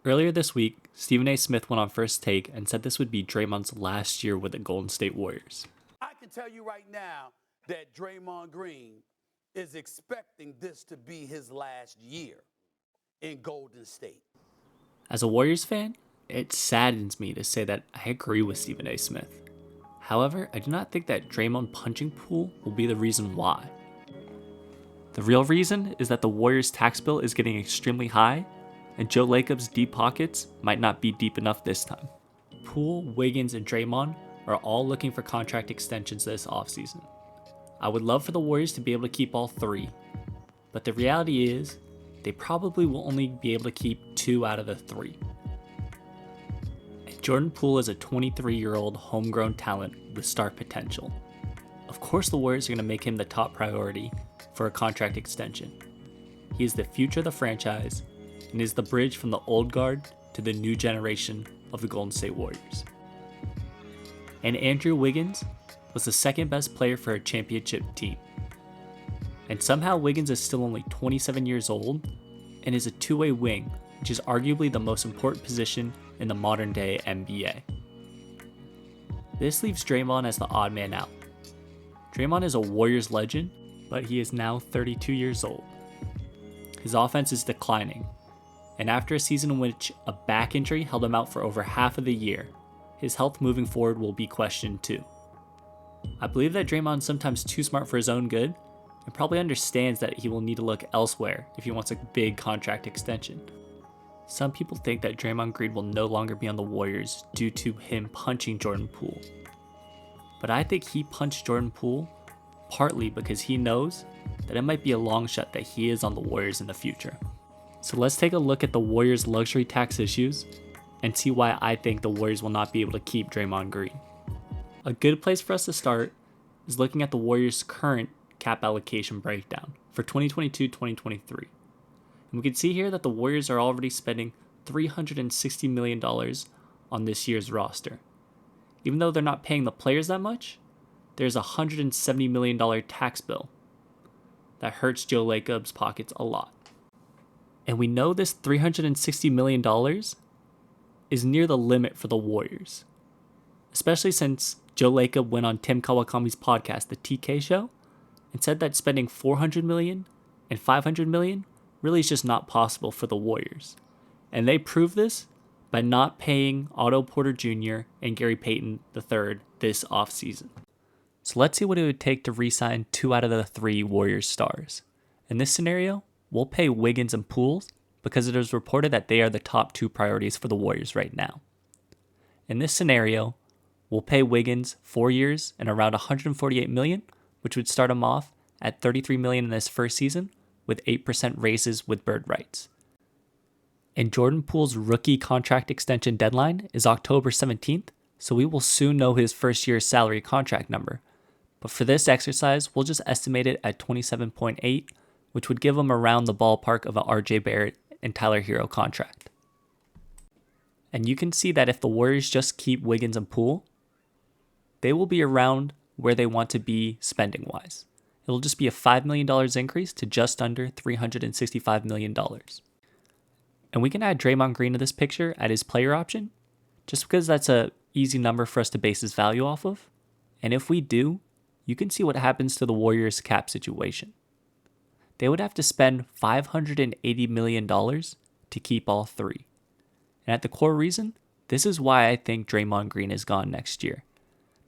Earlier this week, Stephen A. Smith went on First Take and said this would be Draymond's last year with the Golden State Warriors. I can tell you right now that Draymond Green is expecting this to be his last year in Golden State. As a Warriors fan, it saddens me to say that I agree with Stephen A. Smith. However, I do not think that Draymond punching Poole will be the reason why. The real reason is that the Warriors' tax bill is getting extremely high, and Joe Lacob's deep pockets might not be deep enough this time. Poole, Wiggins, and Draymond are all looking for contract extensions this offseason. I would love for the Warriors to be able to keep all three, but the reality is they probably will only be able to keep 2 out of the 3. And Jordan Poole is a 23-year-old homegrown talent with star potential. Of course the Warriors are going to make him the top priority for a contract extension. He is the future of the franchise and is the bridge from the old guard to the new generation of the Golden State Warriors. And Andrew Wiggins was the second best player for a championship team. And somehow Wiggins is still only 27 years old and is a two-way wing, which is arguably the most important position in the modern day NBA. This leaves Draymond as the odd man out. Draymond is a Warriors legend, but he is now 32 years old. His offense is declining, and after a season in which a back injury held him out for over half of the year, his health moving forward will be questioned too. I believe that Draymond is sometimes too smart for his own good, and probably understands that he will need to look elsewhere if he wants a big contract extension. Some people think that Draymond Green will no longer be on the Warriors due to him punching Jordan Poole. But I think he punched Jordan Poole partly because he knows that it might be a long shot that he is on the Warriors in the future. So let's take a look at the Warriors' luxury tax issues and see why I think the Warriors will not be able to keep Draymond Green. A good place for us to start is looking at the Warriors' current cap allocation breakdown for 2022-2023. And we can see here that the Warriors are already spending $360 million on this year's roster. Even though they're not paying the players that much, there's a $170 million tax bill that hurts Joe Lacob's pockets a lot. And we know this $360 million is near the limit for the Warriors, especially since Joe Lacob went on Tim Kawakami's podcast, The TK Show, and said that spending $400 million and $500 million really is just not possible for the Warriors. And they proved this by not paying Otto Porter Jr. and Gary Payton III this offseason. So let's see what it would take to re-sign 2 out of the 3 Warriors stars. In this scenario, we'll pay Wiggins and Poole because it is reported that they are the top 2 priorities for the Warriors right now. In this scenario, we'll pay Wiggins 4 years and around $148 million, which would start him off at $33 million in this first season with 8% raises with bird rights. And Jordan Poole's rookie contract extension deadline is October 17th, so we will soon know his first year's salary contract number. But for this exercise, we'll just estimate it at 27.8, which would give him around the ballpark of a RJ Barrett and Tyler Hero contract. And you can see that if the Warriors just keep Wiggins and Poole, they will be around where they want to be spending-wise. It'll just be a $5 million increase to just under $365 million. And we can add Draymond Green to this picture at his player option, just because that's a easy number for us to base his value off of. And if we do, you can see what happens to the Warriors' cap situation. They would have to spend $580 million to keep all 3. And at the core reason, this is why I think Draymond Green is gone next year.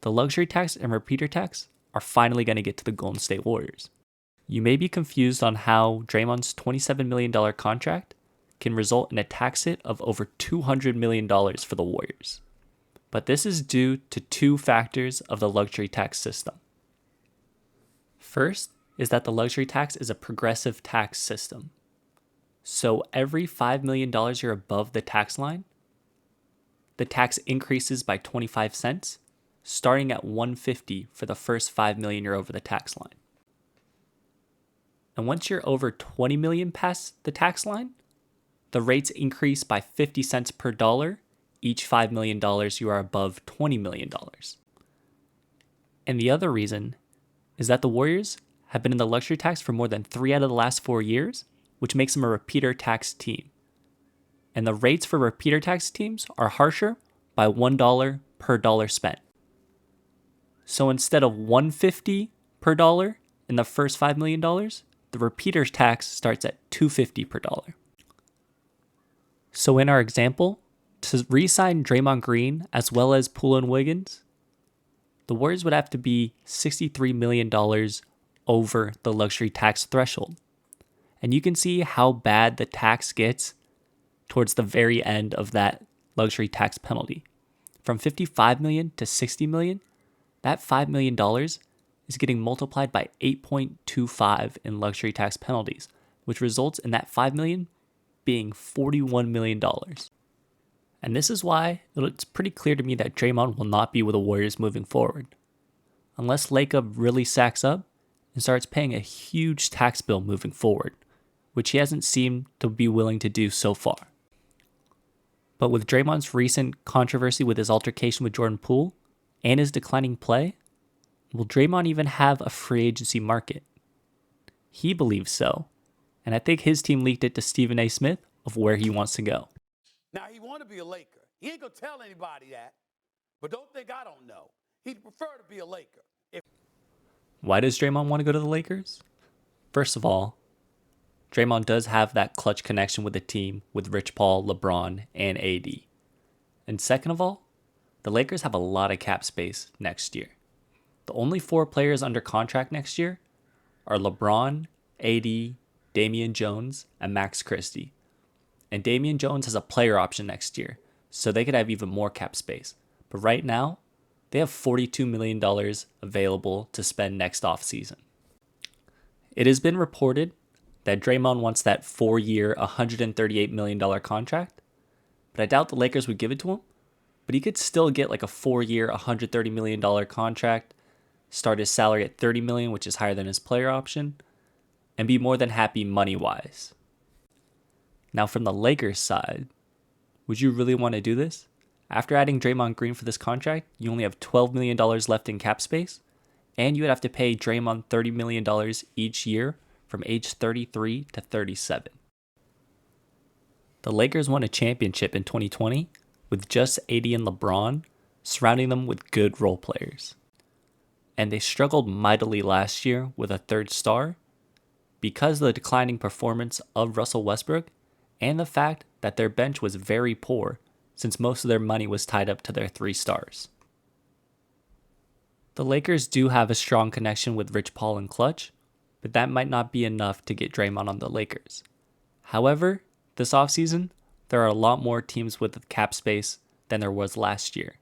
The luxury tax and repeater tax are finally going to get to the Golden State Warriors. You may be confused on how Draymond's $27 million contract can result in a tax hit of over $200 million for the Warriors. But this is due to 2 factors of the luxury tax system. First is that the luxury tax is a progressive tax system. So every $5 million you're above the tax line, the tax increases by 25 cents, starting at $150 for the first $5 million you're over the tax line. And once you're over $20 million past the tax line, the rates increase by 50 cents per dollar each $5 million you are above $20 million. And the other reason is that the Warriors have been in the luxury tax for more than 3 out of the last 4 years, which makes them a repeater tax team. And the rates for repeater tax teams are harsher by $1 per dollar spent. So instead of $150 per dollar in the first $5 million, the repeater tax starts at $250 per dollar. So in our example, to re-sign Draymond Green as well as Poole and Wiggins, the Warriors would have to be $63 million over the luxury tax threshold. And you can see how bad the tax gets towards the very end of that luxury tax penalty. From $55 million to $60 million, that $5 million is getting multiplied by 8.25 in luxury tax penalties, which results in that $5 million being $41 million. And this is why it's pretty clear to me that Draymond will not be with the Warriors moving forward. Unless Lacob really sacks up and starts paying a huge tax bill moving forward, which he hasn't seemed to be willing to do so far. But with Draymond's recent controversy with his altercation with Jordan Poole and his declining play, will Draymond even have a free agency market? He believes so, and I think his team leaked it to Stephen A. Smith of where he wants to go. Now, he want to be a Laker. He ain't going to tell anybody that, but don't think I don't know. He'd prefer to be a Laker. Why does Draymond want to go to the Lakers? First of all, Draymond does have that clutch connection with the team with Rich Paul, LeBron, and AD. And second of all, the Lakers have a lot of cap space next year. The only 4 players under contract next year are LeBron, AD, Damian Jones, and Max Christie. And Damian Jones has a player option next year, so they could have even more cap space. But right now, they have $42 million available to spend next offseason. It has been reported that Draymond wants that 4-year, $138 million contract, but I doubt the Lakers would give it to him. But he could still get like a 4-year, $130 million contract, start his salary at $30 million, which is higher than his player option, and be more than happy money-wise. Now, from the Lakers side, would you really want to do this? After adding Draymond Green for this contract, you only have $12 million left in cap space, and you would have to pay Draymond $30 million each year from age 33 to 37. The Lakers won a championship in 2020 with just AD and LeBron surrounding them with good role players. And they struggled mightily last year with a third star because of the declining performance of Russell Westbrook and the fact that their bench was very poor since most of their money was tied up to their 3 stars. The Lakers do have a strong connection with Rich Paul and Clutch, but that might not be enough to get Draymond on the Lakers. However, this offseason, there are a lot more teams with cap space than there was last year.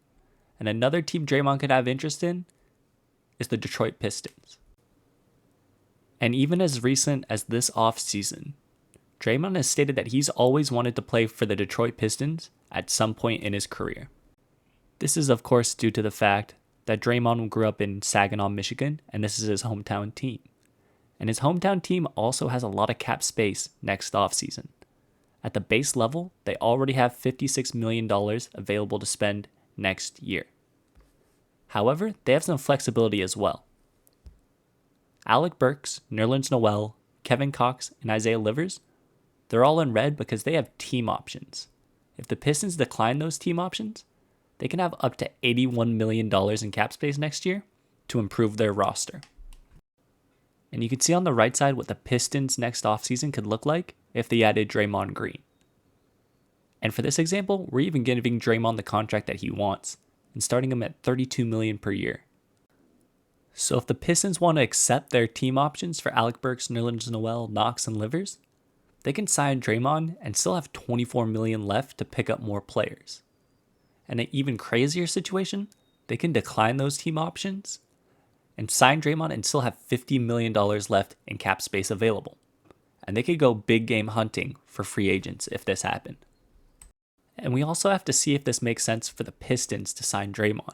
And another team Draymond could have interest in is the Detroit Pistons. And even as recent as this offseason, Draymond has stated that he's always wanted to play for the Detroit Pistons at some point in his career. This is of course due to the fact that Draymond grew up in Saginaw, Michigan, and this is his hometown team. And his hometown team also has a lot of cap space next offseason. At the base level, they already have $56 million available to spend next year. However, they have some flexibility as well. Alec Burks, Nerlens Noel, Kevin Cox, and Isaiah Livers, they're all in red because they have team options. If the Pistons decline those team options, they can have up to $81 million in cap space next year to improve their roster. And you can see on the right side what the Pistons next offseason could look like if they added Draymond Green. And for this example, we're even giving Draymond the contract that he wants and starting him at $32 million per year. So if the Pistons want to accept their team options for Alec Burks, Nerlens Noel, Knox, and Livers, they can sign Draymond and still have $24 million left to pick up more players. And an even crazier situation, they can decline those team options and sign Draymond and still have $50 million left in cap space available. And they could go big game hunting for free agents if this happened. And we also have to see if this makes sense for the Pistons to sign Draymond.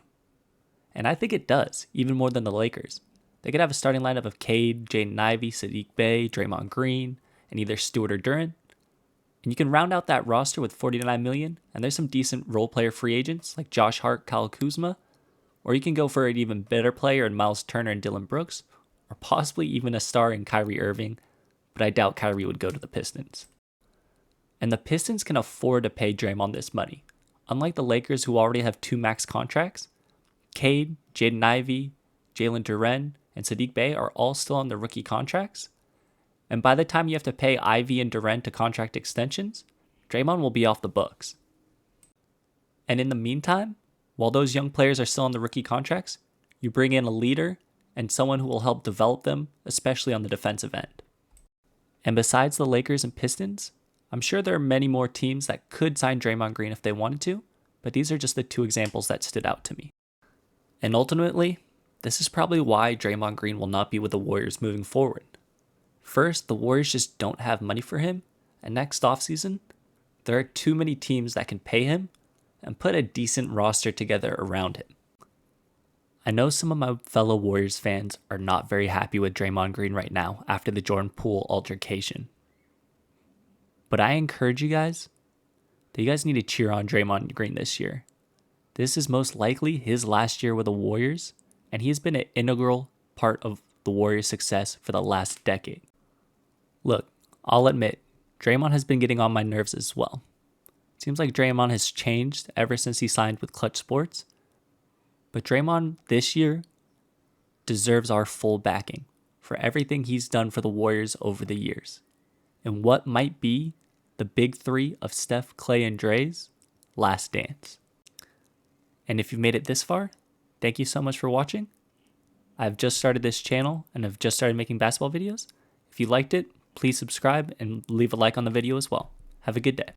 And I think it does, even more than the Lakers. They could have a starting lineup of Cade, Jaden Ivey, Sadiq Bey, Draymond Green, and either Stewart or Durant. And you can round out that roster with $49 million, and there's some decent role player free agents like Josh Hart, Kyle Kuzma, or you can go for an even better player in Miles Turner and Dylan Brooks, or possibly even a star in Kyrie Irving, but I doubt Kyrie would go to the Pistons. And the Pistons can afford to pay Draymond this money. Unlike the Lakers, who already have 2 max contracts, Cade, Jaden Ivey, Jalen Duren, and Sadiq Bey are all still on their rookie contracts. And by the time you have to pay Ivey and Duren to contract extensions, Draymond will be off the books. And in the meantime, while those young players are still on the rookie contracts, you bring in a leader and someone who will help develop them, especially on the defensive end. And besides the Lakers and Pistons, I'm sure there are many more teams that could sign Draymond Green if they wanted to, but these are just the 2 examples that stood out to me. And ultimately, this is probably why Draymond Green will not be with the Warriors moving forward. First, the Warriors just don't have money for him, and next offseason, there are too many teams that can pay him and put a decent roster together around him. I know some of my fellow Warriors fans are not very happy with Draymond Green right now after the Jordan Poole altercation. But I encourage you guys that you guys need to cheer on Draymond Green this year. This is most likely his last year with the Warriors, and he has been an integral part of the Warriors' success for the last decade. Look, I'll admit, Draymond has been getting on my nerves as well. It seems like Draymond has changed ever since he signed with Clutch Sports. But Draymond this year deserves our full backing for everything he's done for the Warriors over the years, and what might be the big 3 of Steph, Clay, and Dre's last dance. And if you've made it this far, thank you so much for watching. I've just started this channel and I've just started making basketball videos. If you liked it, please subscribe and leave a like on the video as well. Have a good day.